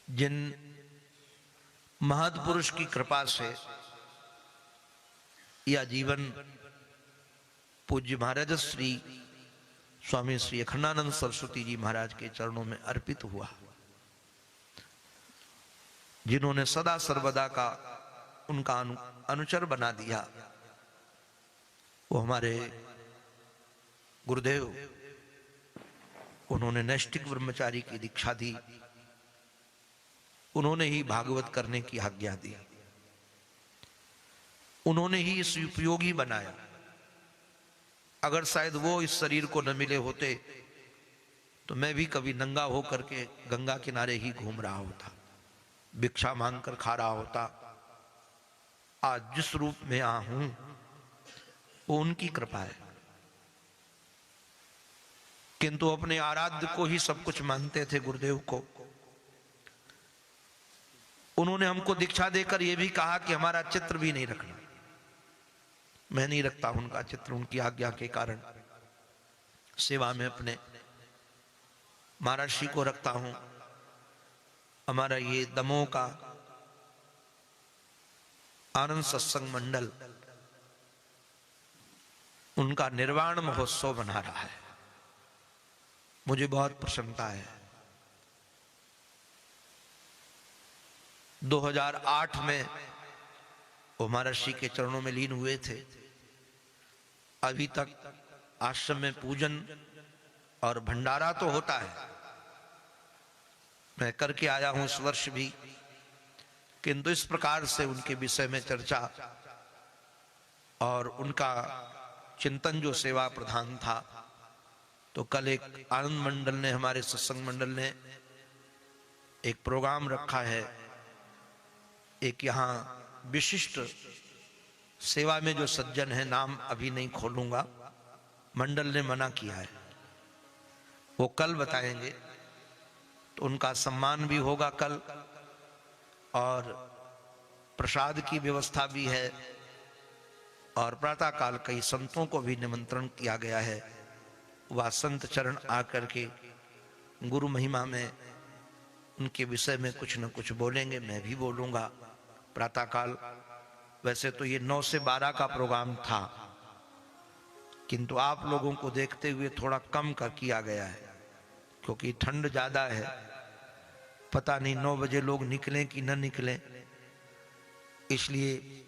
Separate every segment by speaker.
Speaker 1: जिन महत्पुरुष की कृपा से यह जीवन पूज्य महाराज श्री स्वामी श्री अखंडानंद सरस्वती जी महाराज के चरणों में अर्पित हुआ, जिन्होंने सदा सर्वदा का उनका अनुचर बना दिया, वो हमारे गुरुदेव। उन्होंने नैष्ठिक ब्रह्मचारी की दीक्षा दी, उन्होंने ही भागवत करने की आज्ञा दी, उन्होंने ही इस उपयोगी बनाया। अगर शायद वो इस शरीर को न मिले होते तो मैं भी कभी नंगा होकर के गंगा किनारे ही घूम रहा होता, भिक्षा मांगकर खा रहा होता। आज जिस रूप में आ हूं वो उनकी कृपा है, किंतु अपने आराध्य को ही सब कुछ मानते थे, गुरुदेव को। उन्होंने हमको दीक्षा देकर यह भी कहा कि हमारा चित्र भी नहीं रखना। मैं नहीं रखता उनका चित्र, उनकी आज्ञा के कारण सेवा में अपने महर्षि को रखता हूं। हमारा ये दमोह का आनंद सत्संग मंडल उनका निर्वाण महोत्सव बना रहा है, मुझे बहुत प्रसन्नता है। 2008 में वो महर्षि के चरणों में लीन हुए थे। अभी तक आश्रम में पूजन और भंडारा तो होता है, मैं करके आया हूं इस वर्ष भी, किंतु इस प्रकार से उनके विषय में चर्चा और उनका चिंतन जो सेवा प्रधान था। तो कल एक आनंद मंडल ने, हमारे सत्संग मंडल ने एक प्रोग्राम रखा है। एक यहाँ विशिष्ट सेवा में जो सज्जन है, नाम अभी नहीं खोलूंगा, मंडल ने मना किया है, वो कल बताएंगे। तो उनका सम्मान भी होगा कल, और प्रसाद की व्यवस्था भी है, और प्रातःकाल कई संतों को भी निमंत्रण किया गया है। वह संत चरण आकर के गुरु महिमा में उनके विषय में कुछ न कुछ बोलेंगे, मैं भी बोलूंगा प्रातःकाल। वैसे तो ये 9 से 12 का प्रोग्राम था, किंतु आप लोगों को देखते हुए थोड़ा कम कर किया गया है, क्योंकि ठंड ज्यादा है। पता नहीं 9 बजे लोग निकलें कि न निकलें, इसलिए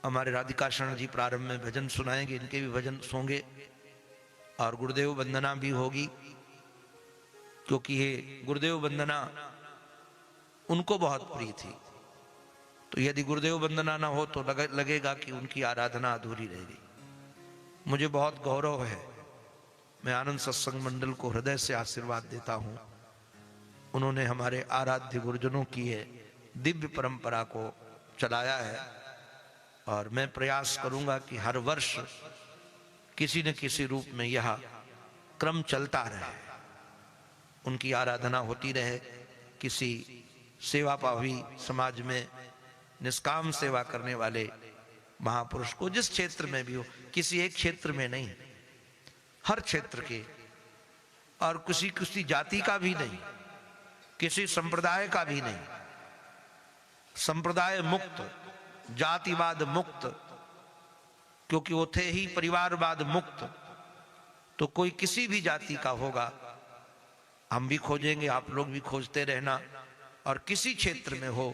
Speaker 1: हमारे राधिका शरण जी प्रारंभ में भजन सुनाएंगे, इनके भी भजन होंगे, और गुरुदेव वंदना भी होगी, क्योंकि ये गुरुदेव वंदना उनको बहुत प्रिय थी। तो यदि गुरुदेव वंदना ना हो तो लगेगा कि उनकी आराधना अधूरी रह गई। मुझे बहुत गौरव है, मैं आनंद सत्संग मंडल को हृदय से आशीर्वाद देता हूं। उन्होंने हमारे आराध्य गुरुजनों की ये दिव्य परंपरा को चलाया है, और मैं प्रयास करूंगा कि हर वर्ष किसी न किसी रूप में यह क्रम चलता रहे, उनकी आराधना होती रहे। किसी सेवा भावी समाज में निष्काम सेवा करने वाले महापुरुष को, जिस क्षेत्र में भी हो, किसी एक क्षेत्र में नहीं, हर क्षेत्र के, और किसी जाति का भी नहीं, किसी संप्रदाय का भी नहीं, संप्रदाय मुक्त, जातिवाद मुक्त, क्योंकि वो थे ही परिवारवाद मुक्त। तो कोई किसी भी जाति का होगा, हम भी खोजेंगे, आप लोग भी खोजते रहना, और किसी क्षेत्र में हो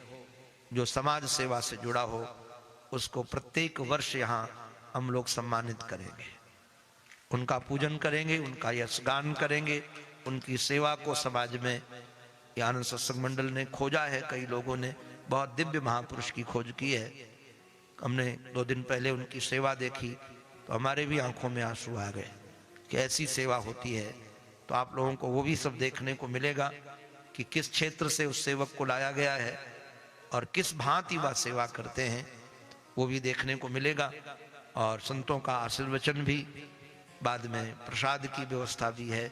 Speaker 1: जो समाज सेवा से जुड़ा हो, उसको प्रत्येक वर्ष यहाँ हम लोग सम्मानित करेंगे, उनका पूजन करेंगे, उनका यशगान करेंगे, उनकी सेवा को समाज में आनंद सत्संग मंडल ने खोजा है। कई लोगों ने बहुत दिव्य महापुरुष की खोज की है। हमने 2 दिन पहले उनकी सेवा देखी तो हमारे भी आंखों में आंसू आ गए कि ऐसी सेवा होती है। तो आप लोगों को वो भी सब देखने को मिलेगा कि किस क्षेत्र से उस सेवक को लाया गया है और किस भांति वह सेवा करते हैं, वो भी देखने को मिलेगा। और संतों का आशीर्वचन भी, बाद में प्रसाद की व्यवस्था भी है।